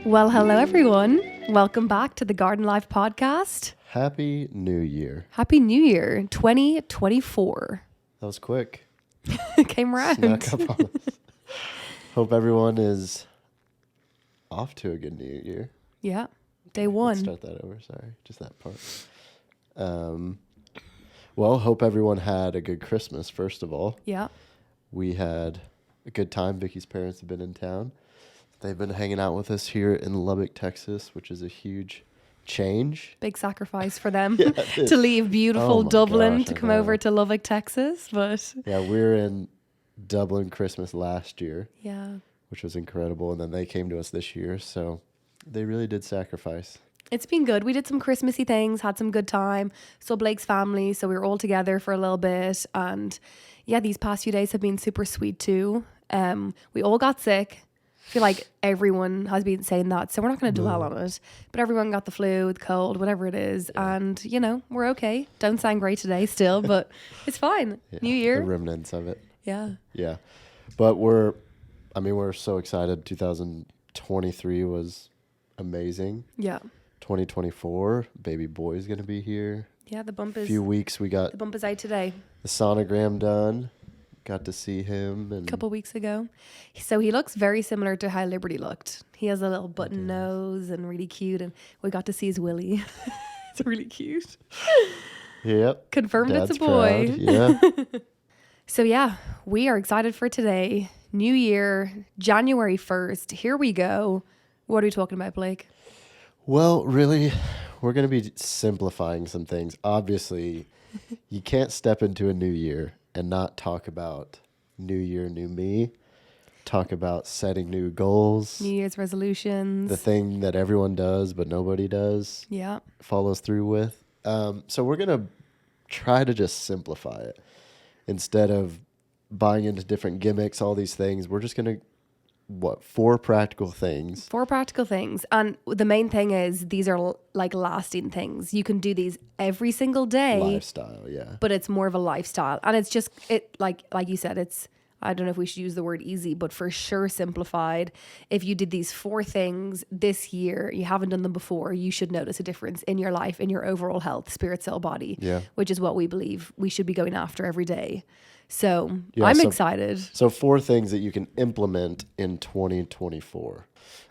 Well, hello everyone. Welcome back to the Garden Life podcast. Happy New Year. Happy New Year 2024. That was quick. It came around. Snuck up on us. Hope everyone is off to a good New Year. Yeah. Day Let's one. start that over. Sorry, just that part. Well, hope everyone had a good Christmas, first of all. Yeah. We had a good time. Vicky's parents have been in town. They've been hanging out with us here in Lubbock, Texas, which is a huge change. Big sacrifice for them Yeah, it is. to leave beautiful Oh my Dublin gosh, to I come know. over to Lubbock, Texas. But Yeah, we were in Dublin Christmas last year, yeah, which was incredible. And then they came to us this year. So they really did sacrifice. it's been good. We did some Christmassy things, had some good time. Saw Blake's family, so we were all together for a little bit. And yeah, these past few days have been super sweet too. We all got sick. I feel like everyone has been saying that, so we're not going to dwell on it. But everyone got the flu, the cold, whatever it is. And, you know, we're okay. Don't sound great today still, but it's fine. Yeah, New year. The remnants of it. Yeah. Yeah. But we're so excited. 2023 was amazing. Yeah. 2024, baby boy's going to be here. Yeah, the bump A is few weeks we got the bump is out today. the sonogram done. Got to see him. And A couple weeks ago. So he looks very similar to how Liberty looked. He has a little button nose and really cute, and we got to see his willy. It's really cute. Yep. Confirmed Dad's it's a boy. proud. Yeah. So yeah, we are excited for today. New Year, January 1st. Here we go. What are we talking about, Blake? Well, really, we're going to be simplifying some things. Obviously, you can't step into a new year and not talk about new year, new me. Talk about setting new goals. New Year's resolutions. The thing that everyone does but nobody does, Yeah. follows through with. So we're going to try to just simplify it. Instead of buying into different gimmicks, all these things, we're just going to, four practical things. 4 practical things. And the main thing is these are like lasting things. You can do these every single day. Lifestyle, yeah. But it's more of a lifestyle. And it's just, like you said, it's, I don't know if we should use the word easy, but for sure simplified. If you did these 4 things this year, you haven't done them before, you should notice a difference in your life, in your overall health, spirit, soul, body, Yeah. which is what we believe we should be going after every day. So Yeah, I'm so- excited. So 4 things that you can implement in 2024.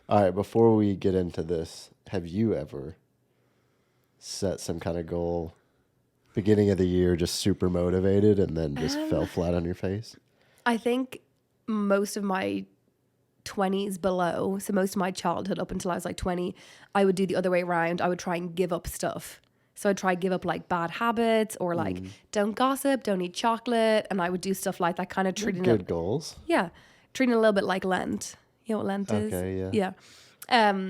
All right, before we get into this, have you ever set some kind of goal beginning of the year, just super motivated, and then just fell flat on your face? I think most of my 20s below, so most of my childhood up until I was like 20, I would do the other way around. I would try and give up stuff. So I'd try and give up like bad habits or like don't gossip, don't eat chocolate. And I would do stuff like that, kind of treating Good it. goals. Yeah. Treating it a little bit like Lent. You know what Lent is? Okay, yeah. Yeah.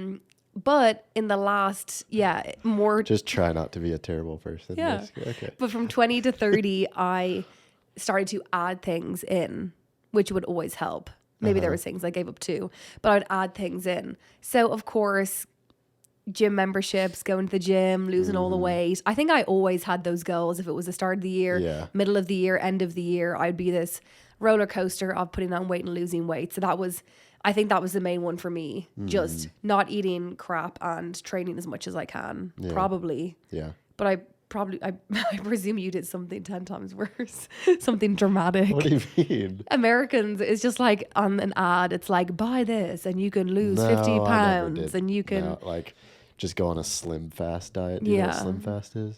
But in the last, more. Just try not to be a terrible person. Yeah. basically. Okay. But from 20 to 30, I started to add things in, which would always help. Maybe there was things I gave up too, but I would add things in. So of course, gym memberships, going to the gym, losing all the weight. I think I always had those goals. If it was the start of the year, Yeah. middle of the year, end of the year, I'd be this roller coaster of putting on weight and losing weight. So I think that was the main one for me. Just not eating crap and training as much as I can, probably. Yeah. But I presume you did something 10 times worse, something dramatic. What do you mean? Americans, it's just like on an ad, it's like, buy this and you can lose No, 50 I never pounds did. and you can, No, like just go on a slim fast diet. Do you know what Yeah. slim fast is?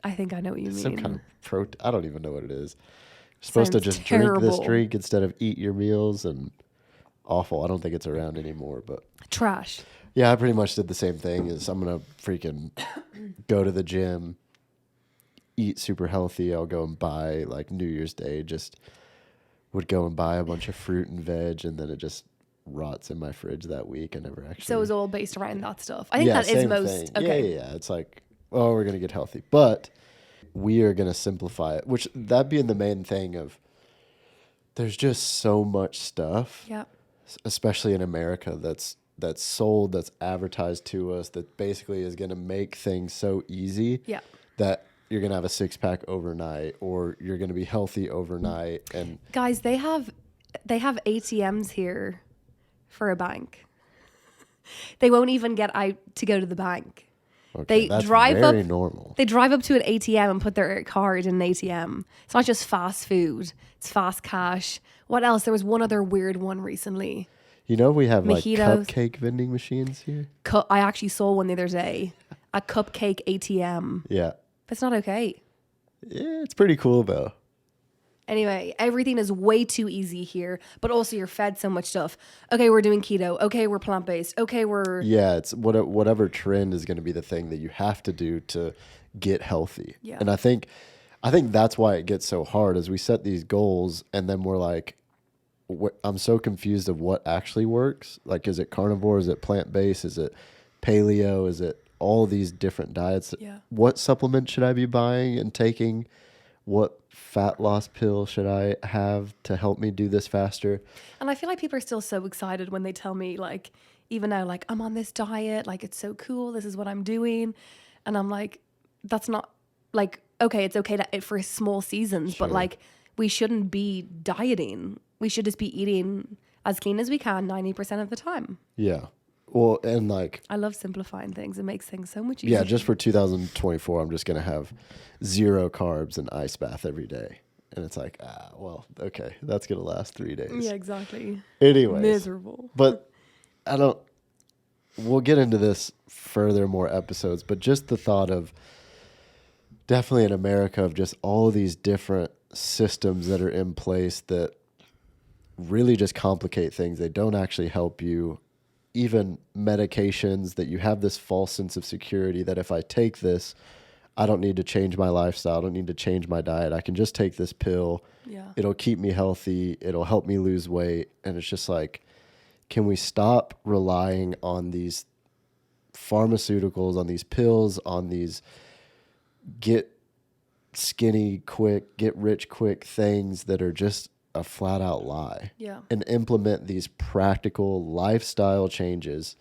I think I know what you mean. Some kind of I don't even know what it is. You're supposed to Sounds just drink this terrible. drink instead of eat your meals, and awful. I don't think it's around anymore, but Trash. yeah, I pretty much did the same thing. Is I'm gonna freaking go to the gym, eat super healthy. I'll go and buy like New Year's Day. Just would go and buy a bunch of fruit and veg, and then it just rots in my fridge that week. I never actually. So it was all based around that stuff. I think yeah, that is same most, thing. okay. Yeah. It's like, oh, we're gonna get healthy, but we are gonna simplify it. Which that being the main thing of, there's just so much stuff. Yeah. Especially in America, that's sold, that's advertised to us, that basically is going to make things so easy Yeah. that you're going to have a 6-pack overnight, or you're going to be healthy overnight. And Guys, they have they have ATMs here for a bank. They won't even get out to go to the bank. Okay, that's very normal. They drive up to an ATM and put their card in an ATM. It's not just fast food. It's fast cash. What else? There was one other weird one recently. You know, we have Mojitos. like cupcake vending machines here. I actually saw one the other day. A cupcake ATM. Yeah. That's not okay. Yeah, it's pretty cool though. Anyway, everything is way too easy here, but also you're fed so much stuff. Okay, we're doing keto. Okay, we're plant-based. Okay, Yeah, it's whatever trend is going to be the thing that you have to do to get healthy. Yeah. And I think that's why it gets so hard is we set these goals and then we're like, I'm so confused of what actually works. Like, is it carnivore? Is it plant-based? Is it paleo? Is it all these different diets? Yeah. What supplement should I be buying and taking? What fat loss pill should I have to help me do this faster? And I feel like people are still so excited when they tell me, like, even now, like, I'm on this diet, like, it's so cool, this is what I'm doing. And I'm like, that's not, like, okay, it's okay for small seasons, Sure. but, like, we shouldn't be dieting. We should just be eating as clean as we can 90% of the time. Yeah. Well, and like, I love simplifying things. It makes things so much easier. yeah, just for 2024, I'm just going to have 0 carbs and ice bath every day. And it's like, well, okay, that's going to last 3 days. Yeah, exactly. Anyways. Miserable. But we'll get into this further, more episodes, but just the thought of definitely in America of just all of these different systems that are in place that really just complicate things. They don't actually help you. Even medications that you have this false sense of security that if I take this, I don't need to change my lifestyle. I don't need to change my diet. I can just take this pill. Yeah. It'll keep me healthy. It'll help me lose weight. And it's just like, can we stop relying on these pharmaceuticals, on these pills, on these get skinny quick, get rich quick things that are just a flat out lie, Yeah. and implement these practical lifestyle changes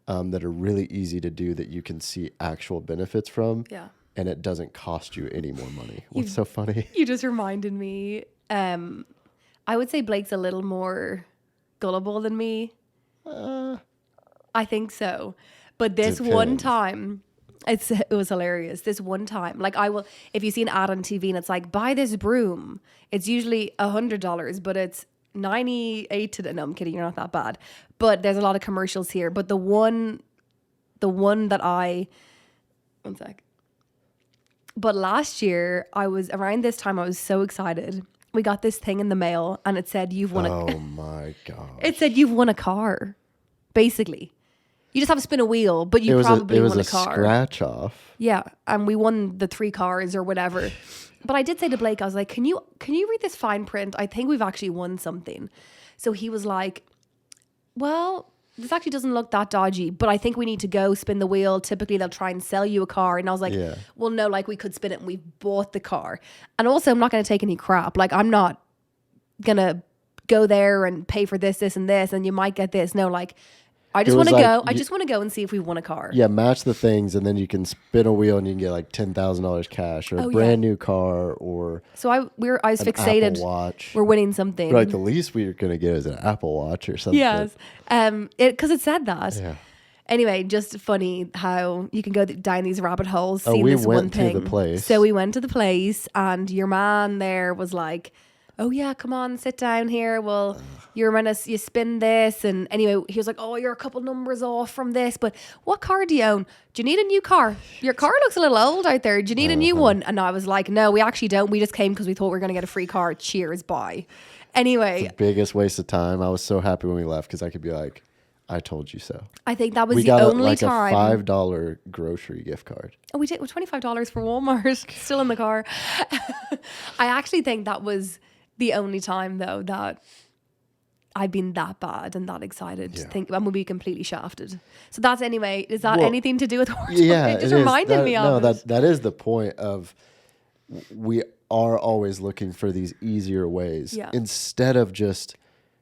that are really easy to do that you can see actual benefits from. Yeah. And it doesn't cost you any more money. What's so funny? You just reminded me. I would say Blake's a little more gullible than me. I think so. But this one Depends. time, it was hilarious. This one time, like if you see an ad on TV and it's like, buy this broom, it's usually $100, but it's 98 to the, no, I'm kidding. You're not that bad. But there's a lot of commercials here. But the one that one sec. But last year, around this time, I was so excited. We got this thing in the mail and it said, you've won Oh my God. It said you've won a car, basically. You just have to spin a wheel, but you probably won a car. Scratch off. Yeah, and we won the 3 cars or whatever. But I did say to Blake, I was like, can you read this fine print? I think we've actually won something. So he was like, well, this actually doesn't look that dodgy, but I think we need to go spin the wheel. Typically, they'll try and sell you a car. And I was like, Yeah. well, no, like we could spin it and we've bought the car. And also, I'm not going to take any crap. Like, I'm not going to go there and pay for this, and this, and you might get this. No, like, I just want to go. I just want to go and see if we won a car. Yeah, match the things, and then you can spin a wheel and you can get like $10,000 cash or a brand new car or So I was an fixated. Apple Watch. We're winning something. Like the least we're gonna get is an Apple Watch or something. Yes, because it said that. Yeah. Anyway, just funny how you can go down these rabbit holes. Oh, Seeing we this one went to thing. the place. So we went to the place, and your man there was like, "Oh yeah, come on, sit down here. Well, you spin this." And anyway, he was like, "Oh, you're a couple numbers off from this, but what car do you own? Do you need a new car? Your car looks a little old out there. Do you need a new one?" And I was like, "No, we actually don't. We just came because we thought we were going to get a free car. Cheers, bye." Anyway, Biggest waste of time. I was so happy when we left because I could be like, I told you so. I think that was We the got only like time. a $5 grocery gift card. Oh, we did $25 for Walmart. Still in the car. I actually think that was the only time though that I've been that bad and that excited. Yeah. I'm gonna be completely shafted. So that's anyway. Is that anything to do with horse? Yeah, It just is. reminded me of it. that is the point of we are always looking for these easier ways Yeah. instead of just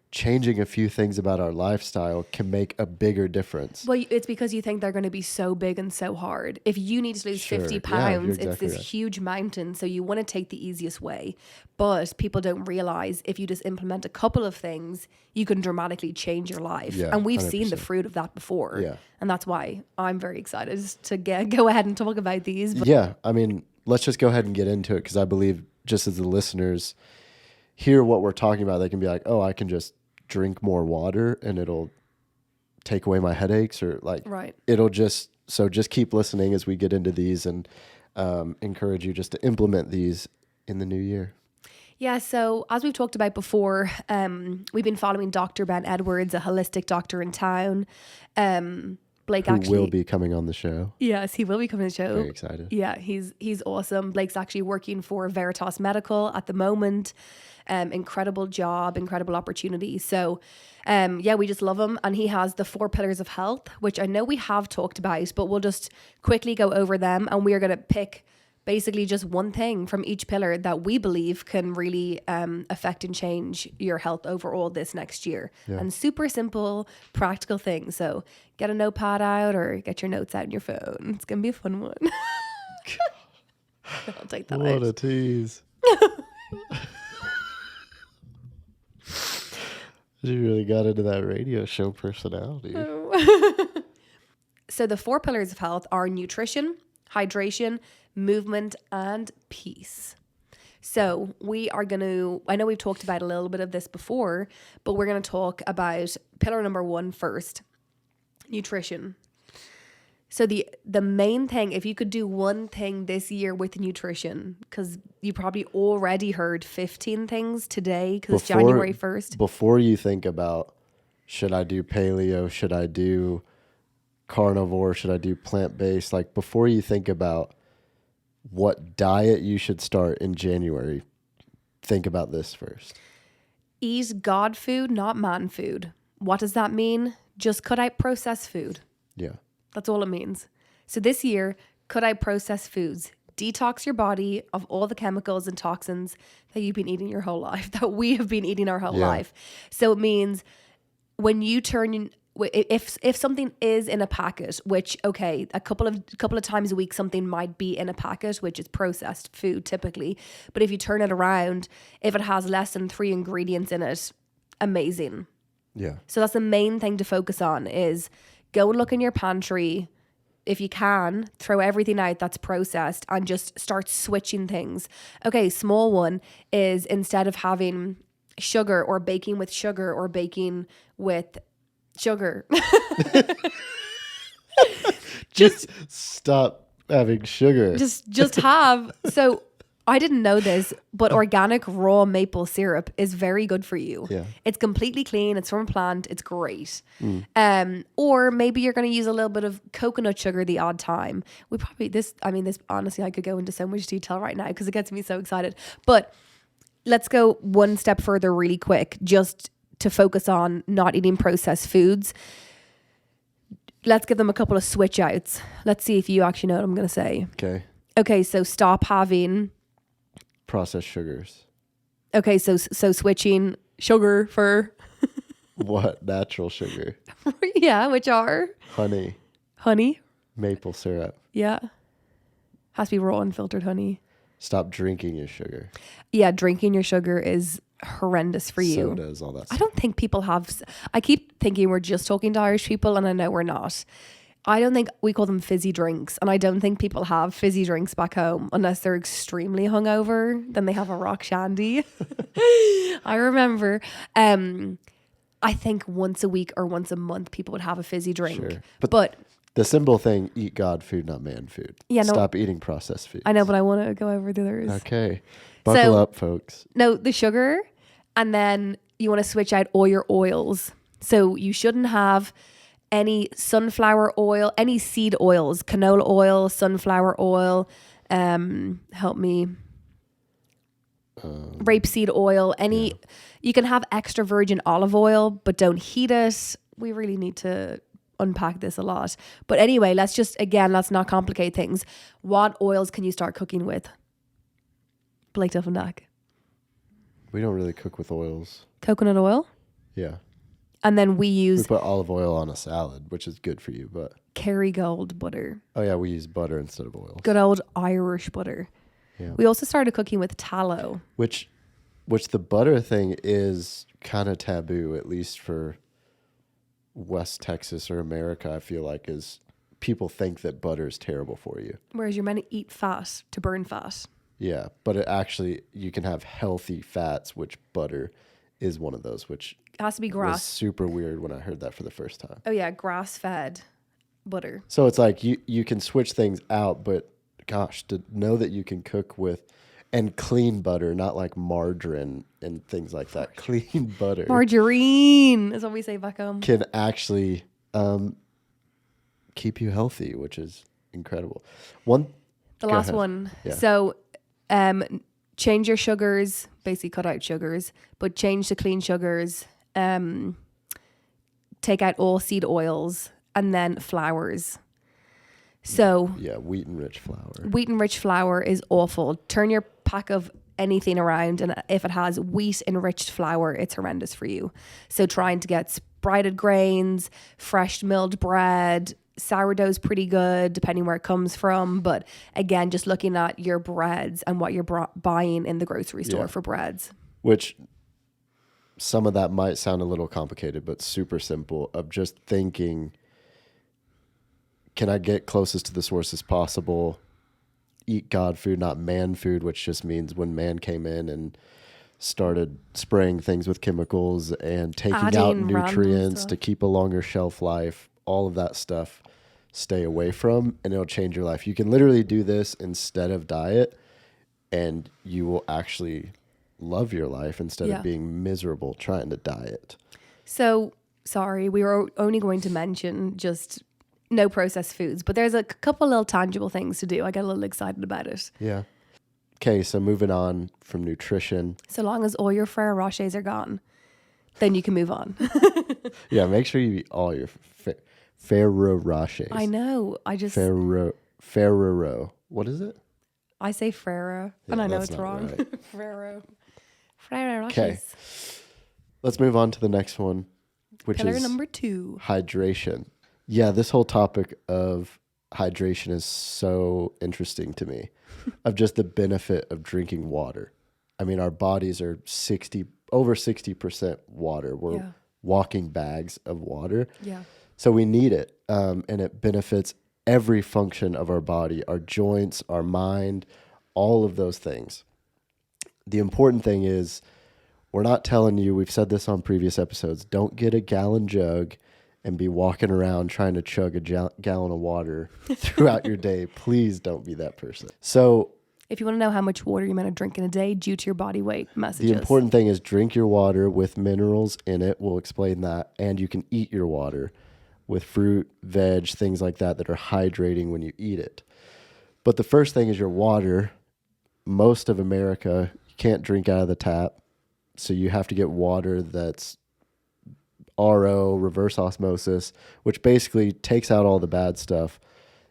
changing a few things about our lifestyle can make a bigger difference. Well, it's because you think they're going to be so big and so hard. If you need to lose Sure. 50 Yeah, pounds, you're it's exactly this right. huge mountain. So you want to take the easiest way. But people don't realize if you just implement a couple of things, you can dramatically change your life. Yeah, And we've seen the 100%. fruit of that before. Yeah. And that's why I'm very excited to go ahead and talk about these. But Yeah, I mean, let's just go ahead and get into it, because I believe just as the listeners hear what we're talking about, they can be like, oh, I can just drink more water and it'll take away my headaches, or like right. it'll just keep listening as we get into these, and encourage you just to implement these in the new year. Yeah, so as we've talked about before, we've been following Dr. Ben Edwards, a holistic doctor in town. Blake Who actually will be coming on the show. Yes, he will be coming to the show. Very excited. Yeah, he's awesome. Blake's actually working for Veritas Medical at the moment. Incredible job, incredible opportunity. So, yeah, we just love him. And he has the 4 pillars of health, which I know we have talked about, but we'll just quickly go over them. And we are going to pick basically just one thing from each pillar that we believe can really affect and change your health overall this next year. Yeah. And super simple, practical things. So get a notepad out or get your notes out on your phone. It's going to be a fun one. I'll take that What out. a tease. You really got into that radio show personality. So the 4 pillars of health are nutrition, hydration, movement, and peace. So we are going to, I know we've talked about a little bit of this before, but we're going to talk about pillar number 1 first, nutrition. So the main thing, if you could do one thing this year with nutrition, because you probably already heard 15 things today, because it's January 1st. Before you think about, should I do paleo, should I do carnivore, should I do plant-based, like before you think about what diet you should start in January, think about this first. Eat God food, not man food. What does that mean? Just cut out processed food. Yeah. That's all it means. So this year, cut out processed foods. Detox your body of all the chemicals and toxins that you've been eating your whole life, that we have been eating our whole life. So it means when you turn, if something is in a packet, which, okay, a couple of times a week, something might be in a packet, which is processed food typically. But if you turn it around, if it has less than 3 ingredients in it, amazing. Yeah. So that's the main thing to focus on is go and look in your pantry. If you can, throw everything out that's processed and just start switching things. Okay, small one is instead of having sugar or baking with sugar or baking with sugar. Just stop having sugar. just have. So I didn't know this, but organic raw maple syrup is very good for you. Yeah. It's completely clean. It's from a plant. It's great. Or maybe you're going to use a little bit of coconut sugar the odd time. This honestly, I could go into so much detail right now because it gets me so excited. But let's go one step further really quick, just to focus on not eating processed foods. Let's give them a couple of switch outs. Let's see if you actually know what I'm going to say. Okay, so stop having processed sugars. Okay, so switching sugar for What? Natural sugar. yeah, which are honey, maple syrup. yeah, has to be raw unfiltered honey. Stop drinking your sugar. Yeah, drinking your sugar is horrendous for you. Sodas, all that stuff. I don't think people have. I keep thinking we're just talking to Irish people, and I know we're not. I don't think we call them fizzy drinks, and I don't think people have fizzy drinks back home unless they're extremely hungover. Then they have a rock shandy. I remember, I think once a week or once a month people would have a fizzy drink. Sure. But the simple thing: eat God food, not man food. Yeah, no, stop eating processed food. I know, but I want to go over the others. Okay, buckle up, folks. No, the sugar, and then you want to switch out all your oils. So you shouldn't have any sunflower oil, any seed oils, canola oil, sunflower oil, help me, rapeseed oil, you can have extra virgin olive oil, but don't heat it. We really need to unpack this a lot. But anyway, let's not complicate things. What oils can you start cooking with? Blake Duffendack. We don't really cook with oils. Coconut oil? Yeah. And then we We use put olive oil on a salad, which is good for you, but Kerrygold butter. oh yeah, we use butter instead of oil. Good old Irish butter. Yeah. We also started cooking with tallow. Which the butter thing is kind of taboo, at least for West Texas or America, I feel like, is people think that butter is terrible for you. Whereas you're meant to eat fat to burn fat. Yeah, but it actually, you can have healthy fats, which butter is one of those, which It has to be was grass. super weird when I heard that for the first time. Oh yeah, grass-fed butter. So it's like you can switch things out, but gosh, to know that you can cook with and clean butter, not like margarine and things like that. Clean butter Margarine is what we say back home. can actually keep you healthy, which is incredible. The Go last ahead. one. Yeah. So change your sugars, basically cut out sugars, but change to clean sugars. Take out all seed oils and then flours. So Yeah, wheat-enriched flour. wheat-enriched flour is awful. Turn your pack of anything around, and if it has wheat-enriched flour, it's horrendous for you. So trying to get sprouted grains, fresh milled bread, sourdough's pretty good depending where it comes from. But again, just looking at your breads and what you're buying in the grocery store Yeah. for breads. Which some of that might sound a little complicated, but super simple, of just thinking, can I get closest to the source as possible? Eat God food, not man food, which just means when man came in and started spraying things with chemicals and taking out Adding random nutrients stuff. to keep a longer shelf life, all of that stuff, stay away from, and it'll change your life. You can literally do this instead of diet, and you will actually love your life instead Yeah. of being miserable trying to diet. So, sorry, we were only going to mention just no processed foods, but there's a couple little tangible things to do. I get a little excited about it. Yeah. Okay, so moving on from nutrition. So long as all your Ferrero Rochers are gone, then you can move on. Yeah, make sure you eat all your Ferrero Rochers. I know. Ferrero. What is it? I say Ferrero, Yeah, and I know that's it's not wrong. right. Ferrero Rochers. Okay. Let's move on to the next one, which Pillar is number 2. hydration. Yeah, this whole topic of hydration is so interesting to me, of just the benefit of drinking water. I mean, our bodies are over 60% water. We're Yeah. walking bags of water. Yeah. So we need it, and it benefits every function of our body, our joints, our mind, all of those things. The important thing is, we're not telling you, we've said this on previous episodes, don't get a gallon jug and be walking around trying to chug a gallon of water throughout your day. Please don't be that person. So If you want to know how much water you're meant to drink in a day due to your body weight, message the us. important thing is drink your water with minerals in it. We'll explain that. And you can eat your water with fruit, veg, things like that that are hydrating when you eat it. But the first thing is your water. Most of America, you can't drink out of the tap. So you have to get water that's RO, reverse osmosis, which basically takes out all the bad stuff.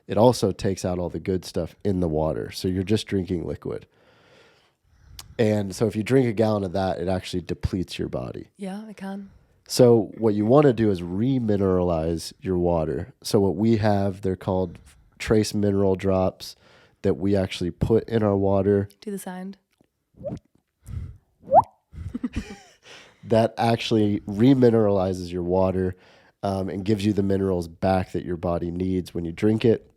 It also takes out all the good stuff in the water. So you're just drinking liquid. And so if you drink a gallon of that, it actually depletes your body. Yeah, I can. So what you want to do is remineralize your water. So what we have, they're called trace mineral drops that we actually put in our water. Do the sound. That actually remineralizes your water and gives you the minerals back that your body needs when you drink it.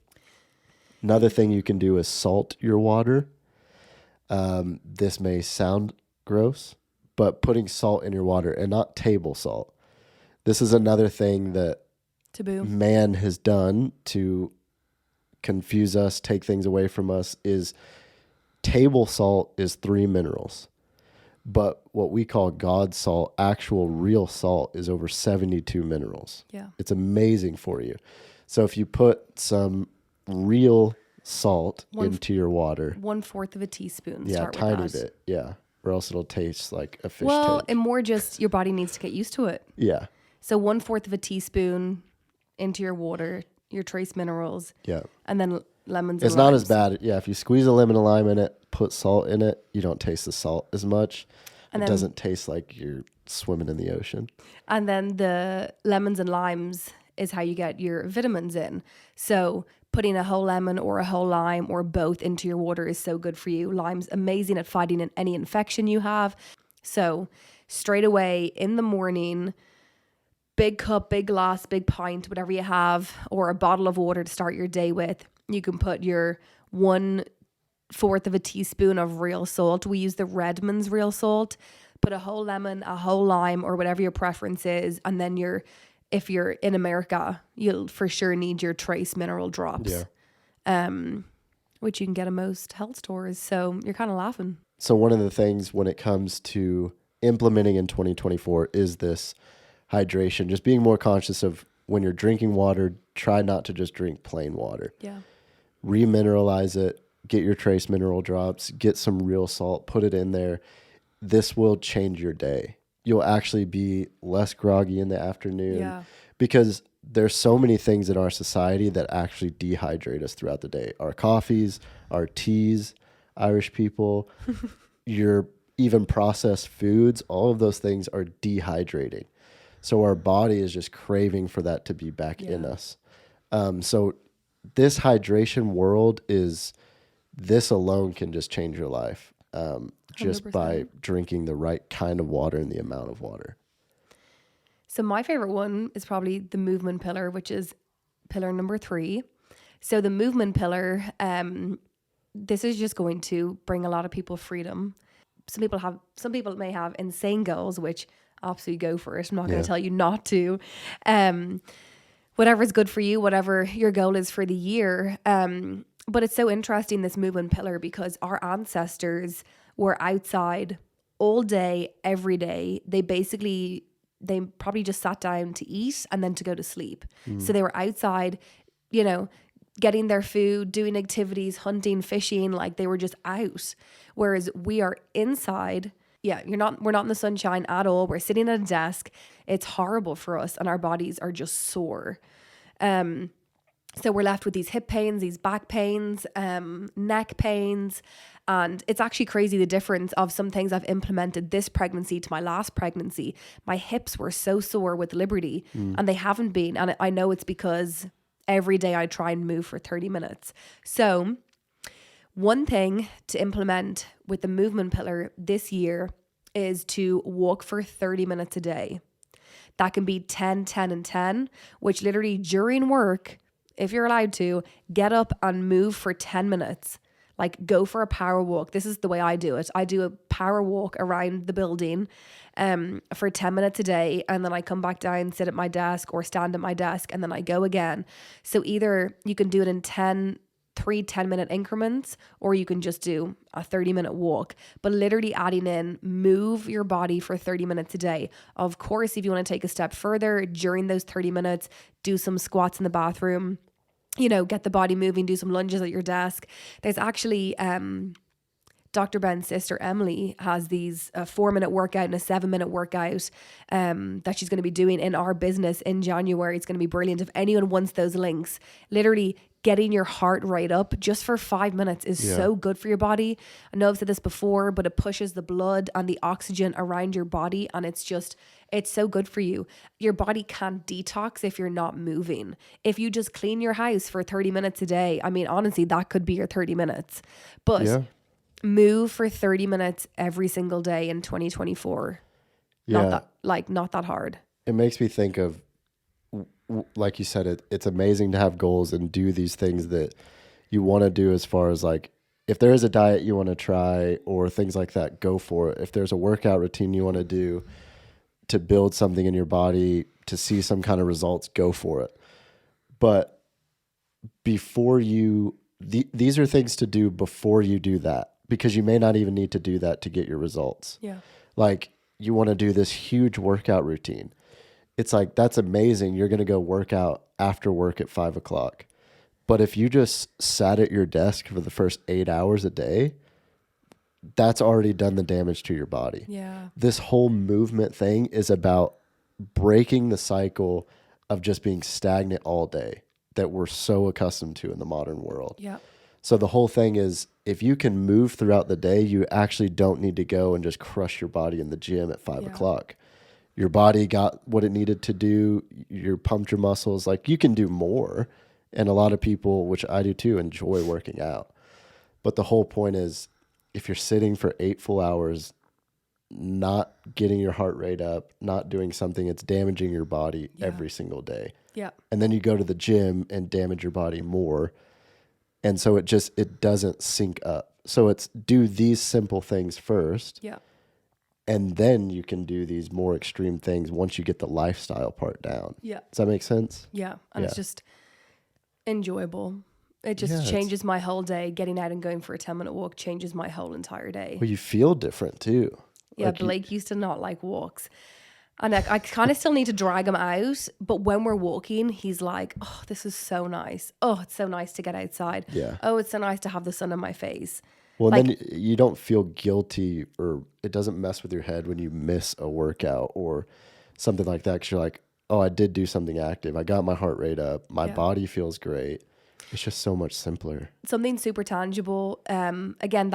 Another thing you can do is salt your water. This may sound gross, but putting salt in your water, and not table salt. This is another thing that Taboo. man has done to confuse us, take things away from us, is table salt is 3 minerals. But what we call God salt, actual real salt, is over 72 minerals. Yeah. It's amazing for you. So if you put some real salt into your water, 1/4 of a teaspoon. yeah, Start tiny with that. bit, yeah, or else it'll taste like a fish Well, tank. and more just your body needs to get used to it. Yeah, So 1/4 of a teaspoon into your water, your trace minerals, yeah. and then lemons. It's and not as limes. bad. Yeah, if you squeeze a lemon and lime in it, put salt in it, you don't taste the salt as much. And it then, doesn't taste like you're swimming in the ocean. and then the lemons and limes is how you get your vitamins in. So putting a whole lemon or a whole lime or both into your water is so good for you. Lime's amazing at fighting any infection you have. So straight away in the morning, big cup, big glass, big pint, whatever you have, or a bottle of water to start your day with. You can put your 1/4 of a teaspoon of real salt. We use the Redmond's real salt. Put a whole lemon, a whole lime, or whatever your preference is. And then if you're in America, you'll for sure need your trace mineral drops. Which you can get at most health stores. So you're kind of laughing. So one of the things when it comes to implementing in 2024 is this hydration, just being more conscious of when you're drinking water, try not to just drink plain water. Yeah. Remineralize it, get your trace mineral drops, get some real salt, put it in there. This will change your day. You'll actually be less groggy in the afternoon because there's so many things in our society that actually dehydrate us throughout the day. Our coffees, our teas, Irish people, your even processed foods, all of those things are dehydrating. So our body is just craving for that to be back in us. So this hydration world this alone can just change your life. Just 100%. by drinking the right kind of water and the amount of water. So my favorite one is probably the movement pillar, which is pillar number 3. So the movement pillar, this is just going to bring a lot of people freedom. Some people may have insane goals, which absolutely go for it. I'm not going to tell you not to. Whatever's good for you, whatever your goal is for the year. But it's so interesting, this movement pillar, because our ancestors were outside all day, every day. They probably just sat down to eat and then to go to sleep. So they were outside, getting their food, doing activities, hunting, fishing, like they were just out. Whereas we are inside. Yeah, we're not in the sunshine at all. We're sitting at a desk. It's horrible for us and our bodies are just sore. So we're left with these hip pains, these back pains, neck pains. And it's actually crazy the difference of some things I've implemented this pregnancy to my last pregnancy. My hips were so sore with Liberty and they haven't been. And I know it's because every day I try and move for 30 minutes. So one thing to implement with the movement pillar this year is to walk for 30 minutes a day. That can be 10, 10, and 10, which literally during work, if you're allowed to, get up and move for 10 minutes. Like go for a power walk. This is the way I do it. I do a power walk around the building for 10 minutes a day. And then I come back down, sit at my desk or stand at my desk, and then I go again. So either you can do it in 3 10-minute increments, or you can just do a 30-minute walk. But literally adding in, move your body for 30 minutes a day. Of course, if you want to take a step further during those 30 minutes, do some squats in the bathroom. Get the body moving, do some lunges at your desk. There's actually, Dr. Ben's sister, Emily, has these 4-minute workout and a 7-minute workout that she's going to be doing in our business in January. It's going to be brilliant. If anyone wants those links, literally getting your heart rate up just for 5 minutes is so good for your body. I know I've said this before, but it pushes the blood and the oxygen around your body, and it's so good for you. Your body can't detox if you're not moving. If you just clean your house for 30 minutes a day, I mean, honestly, that could be your 30 minutes. But move for 30 minutes every single day in 2024. Not that hard. It makes me think of, like you said, it's amazing to have goals and do these things that you want to do, as far as like, if there is a diet you want to try or things like that, go for it. If there's a workout routine you want to do to build something in your body, to see some kind of results, go for it. But before these are things to do before you do that, because you may not even need to do that to get your results. Yeah. Like, you want to do this huge workout routine. It's like, that's amazing. You're going to go work out after work at 5 o'clock. But if you just sat at your desk for the first 8 hours a day, that's already done the damage to your body. Yeah. This whole movement thing is about breaking the cycle of just being stagnant all day that we're so accustomed to in the modern world. Yeah. So the whole thing is, if you can move throughout the day, you actually don't need to go and just crush your body in the gym at 5 o'clock. Your body got what it needed to do. You pumped your muscles. Like, you can do more. And a lot of people, which I do too, enjoy working out. But the whole point is, if you're sitting for 8 full hours, not getting your heart rate up, not doing something that's damaging your body every single day. Yeah. And then you go to the gym and damage your body more. And so it doesn't sync up. So it's do these simple things first. Yeah. And then you can do these more extreme things once you get the lifestyle part down. Yeah. Does that make sense? Yeah. And it's just enjoyable. It just Yeah, changes my whole day. Getting out and going for a 10-minute walk changes my whole entire day. Well, you feel different too. Yeah, Like Blake used to not like walks. And I kind of still need to drag him out. But when we're walking, he's like, oh, this is so nice. Oh, it's so nice to get outside. Yeah. Oh, it's so nice to have the sun on my face. Well, like, then you don't feel guilty, or it doesn't mess with your head when you miss a workout or something like that. Because you're like, oh, I did do something active. I got my heart rate up. My body feels great. It's just so much simpler. Something super tangible. Again,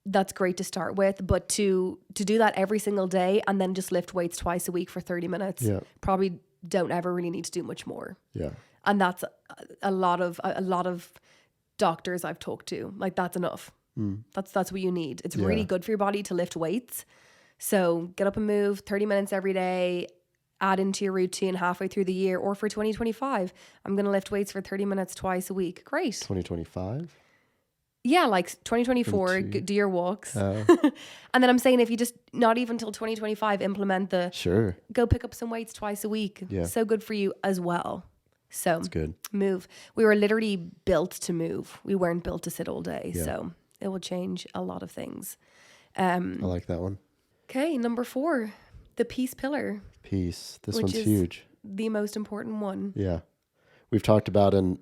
that's great to start with, but to do that every single day and then just lift weights twice a week for 30 minutes, probably don't ever really need to do much more. Yeah. And that's a lot of doctors I've talked to. Like, that's enough. That's what you need. It's really good for your body to lift weights. So get up and move 30 minutes every day, add into your routine halfway through the year, or for 2025, I'm going to lift weights for 30 minutes twice a week. Great. 2025? Yeah, like 2024, do your walks. Oh. And then I'm saying, if you just, not even till 2025, implement go pick up some weights twice a week. Yeah. So good for you as well. So That's good. Move. We were literally built to move. We weren't built to sit all day. Yeah. So it will change a lot of things. I like that one. Okay, number 4, the peace pillar. Peace. This which one's is huge. The most important one. Yeah. We've talked about in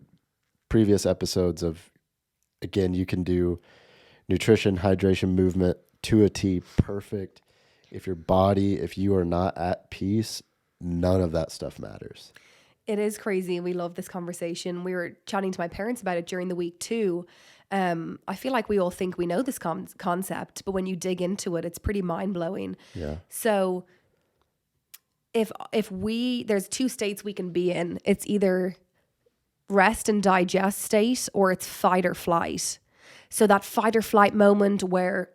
previous episodes of, again, you can do nutrition, hydration, movement to a T, perfect. If you are not at peace, none of that stuff matters. It is crazy. We love this conversation. We were chatting to my parents about it during the week too. I feel like we all think we know this concept, but when you dig into it, it's pretty mind-blowing. Yeah. So if there's 2 states we can be in. It's either rest and digest state, or it's fight or flight. So that fight or flight moment where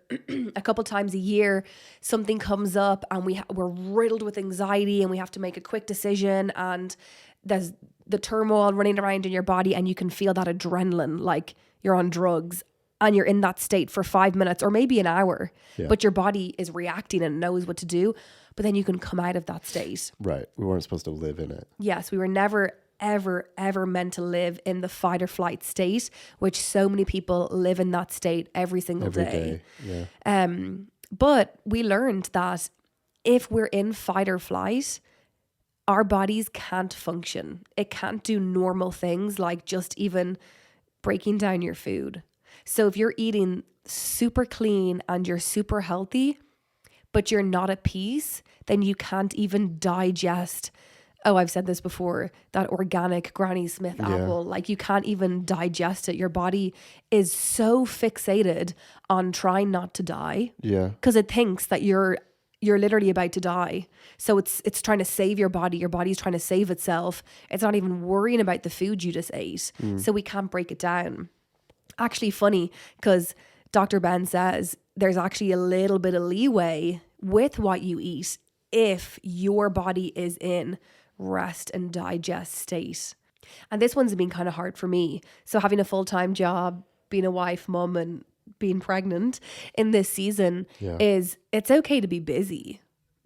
a couple times a year something comes up and we're riddled with anxiety and we have to make a quick decision, and there's the turmoil running around in your body and you can feel that adrenaline like you're on drugs, and you're in that state for 5 minutes or maybe an hour, but your body is reacting and knows what to do. But then you can come out of that state. Right. We weren't supposed to live in it. Yes, we were never ever meant to live in the fight or flight state, which so many people live in that state every single day. Yeah. But we learned that if we're in fight or flight, our bodies can't function. It can't do normal things like just even breaking down your food. So if you're eating super clean and you're super healthy, but you're not at peace, then you can't even digest. Oh, I've said this before, that organic Granny Smith apple, like you can't even digest it. Your body is so fixated on trying not to die. Yeah. Because it thinks that you're literally about to die. So it's trying to save your body. Your body's trying to save itself. It's not even worrying about the food you just ate. So we can't break it down. Actually funny, because Dr. Ben says there's actually a little bit of leeway with what you eat if your body is in rest and digest state. And this one's been kind of hard for me. So having a full-time job, being a wife, mum, and being pregnant in this season it's okay to be busy.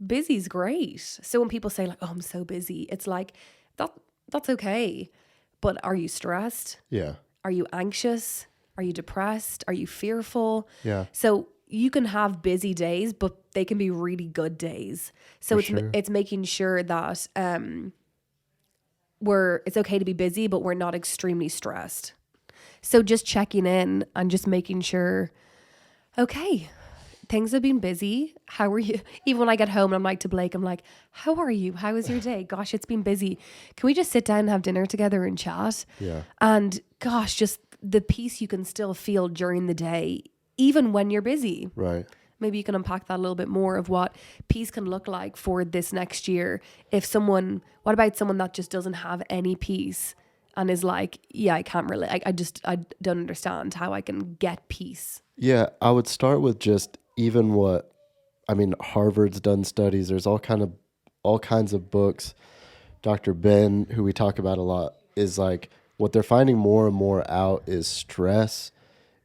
Busy's great. So when people say like, oh, I'm so busy, it's like, that's okay. But are you stressed? Yeah. Are you anxious? Are you depressed? Are you fearful? Yeah. So you can have busy days, but they can be really good days. So it's making sure that it's okay to be busy, but we're not extremely stressed. So just checking in and just making sure, okay, things have been busy. How are you? Even when I get home and I'm like to Blake, I'm like, how are you? How was your day? Gosh, it's been busy. Can we just sit down and have dinner together and chat? Yeah. And gosh, just the peace you can still feel during the day, even when you're busy. Right. Maybe you can unpack that a little bit more of what peace can look like for this next year. What about someone that just doesn't have any peace and is like, yeah, I can't really, I don't understand how I can get peace. Yeah, I would start with just even Harvard's done studies. There's all kinds of books. Dr. Ben, who we talk about a lot, is like what they're finding more and more out is stress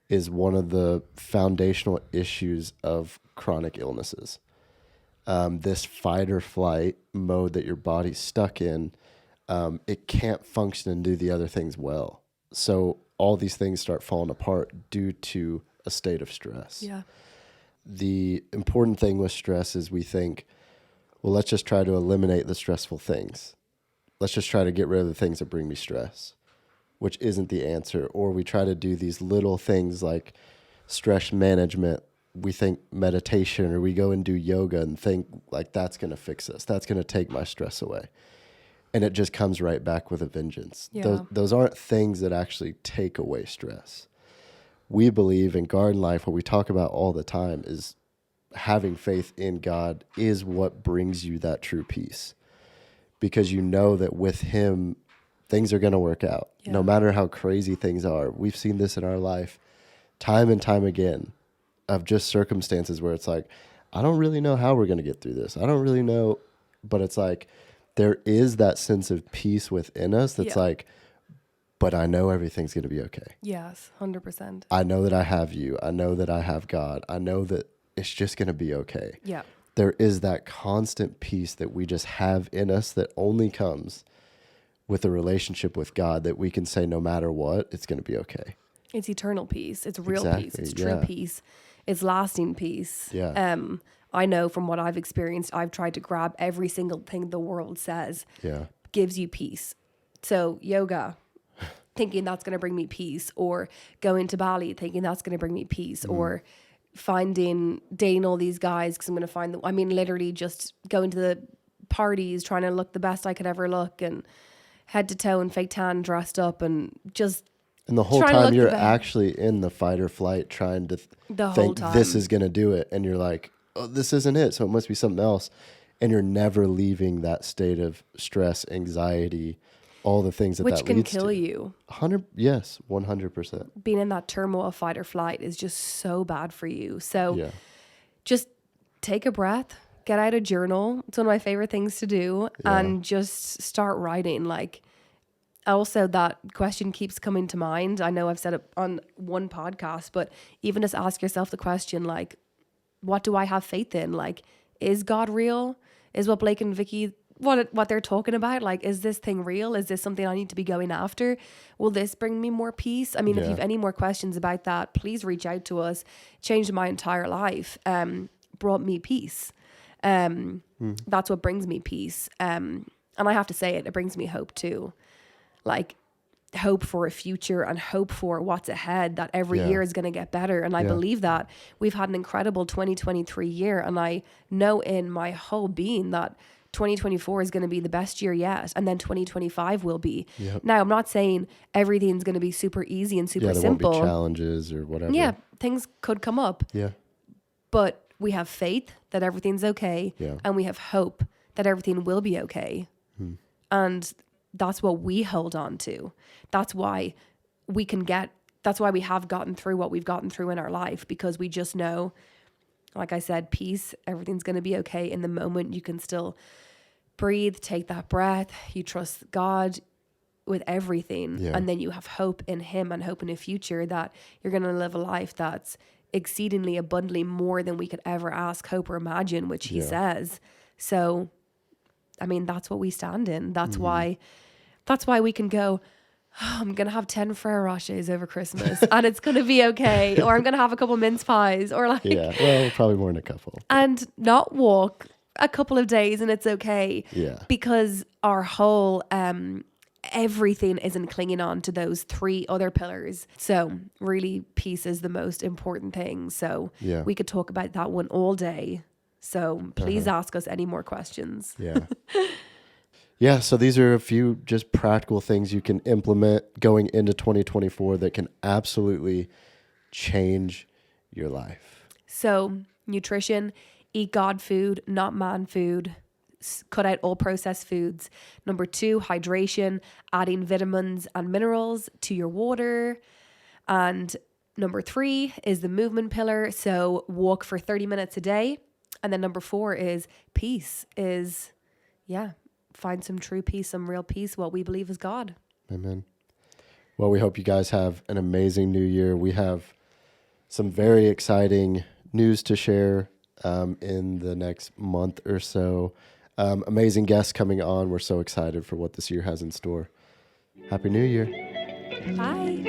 is one of the foundational issues of chronic illnesses. This fight or flight mode that your body's stuck in, it can't function and do the other things well. So all these things start falling apart due to a state of stress. Yeah. The important thing with stress is we think, well, let's just try to eliminate the stressful things. Let's just try to get rid of the things that bring me stress, which isn't the answer. Or we try to do these little things like stress management. We think meditation, or we go and do yoga and think like that's going to fix us. That's going to take my stress away. And it just comes right back with a vengeance. Yeah. Those aren't things that actually take away stress. We believe in Garden Life, what we talk about all the time is having faith in God is what brings you that true peace. Because you know that with him, things are going to work out. Yeah. No matter how crazy things are. We've seen this in our life time and time again of just circumstances where it's like, I don't really know how we're going to get through this. I don't really know. But it's like, there is that sense of peace within us that's like, but I know everything's going to be okay. Yes, 100%. I know that I have you. I know that I have God. I know that it's just going to be okay. Yeah. There is that constant peace that we just have in us that only comes with a relationship with God, that we can say no matter what, it's going to be okay. It's eternal peace. It's real peace. It's true peace. It's lasting peace. Yeah. I know from what I've experienced, I've tried to grab every single thing the world says gives you peace. So yoga, thinking that's going to bring me peace, or going to Bali, thinking that's going to bring me peace, or dating all these guys because I'm going to find them. I mean, literally just going to the parties, trying to look the best I could ever look, and head to toe and fake tan, dressed up, and just. And the whole time you're actually in the fight or flight, trying to think this is going to do it, and you're like, oh, this isn't it, so it must be something else, and you're never leaving that state of stress, anxiety, all the things that leads to. Which can kill you. 100%. Being in that turmoil, fight or flight, is just so bad for you. So just take a breath, get out a journal. It's one of my favorite things to do, and just start writing. Like, also that question keeps coming to mind. I know I've said it on one podcast, but even just ask yourself the question, like, what do I have faith in? Like, is God real? Is what Blake and Vicky, what they're talking about, like, is this thing real? Is this something I need to be going after? Will this bring me more peace? I mean, if you have any more questions about that, please reach out to us. Changed my entire life. Brought me peace. That's what brings me peace. And I have to say it brings me hope too. Like, hope for a future and hope for what's ahead, that every year is going to get better. And I believe that we've had an incredible 2023 year. And I know in my whole being that 2024 is going to be the best year yet. And then 2025 will be. Yep. Now, I'm not saying everything's going to be super easy and super simple. Won't be challenges or whatever. Yeah, things could come up. Yeah. But we have faith that everything's okay. Yeah. And we have hope that everything will be okay. And that's what we hold on to. That's why we have gotten through what we've gotten through in our life, because we just know, like I said, peace, everything's going to be okay. In the moment, you can still breathe, take that breath. You trust God with everything. Yeah. And then you have hope in him and hope in a future that you're going to live a life that's exceedingly abundantly more than we could ever ask, hope, or imagine, which he says. So, I mean, that's what we stand in. That's why we can go, oh, I'm going to have 10 Ferrero Rochers over Christmas and it's going to be okay. Or I'm going to have a couple mince pies, or like. Yeah, well, probably more than a couple. And not walk a couple of days and it's okay. Yeah. Because our whole, everything isn't clinging on to those three other pillars. So really, peace is the most important thing. So we could talk about that one all day. So please ask us any more questions. Yeah. Yeah, so these are a few just practical things you can implement going into 2024 that can absolutely change your life. So, nutrition, eat God food, not man food. Cut out all processed foods. Number 2, hydration, adding vitamins and minerals to your water. And number 3 is the movement pillar. So, walk for 30 minutes a day. And then number 4 is peace, find some true peace, some real peace, what we believe is God. Amen. Well, we hope you guys have an amazing new year. We have some very exciting news to share in the next month or so. Amazing guests coming on. We're so excited for what this year has in store. Happy New Year. Bye.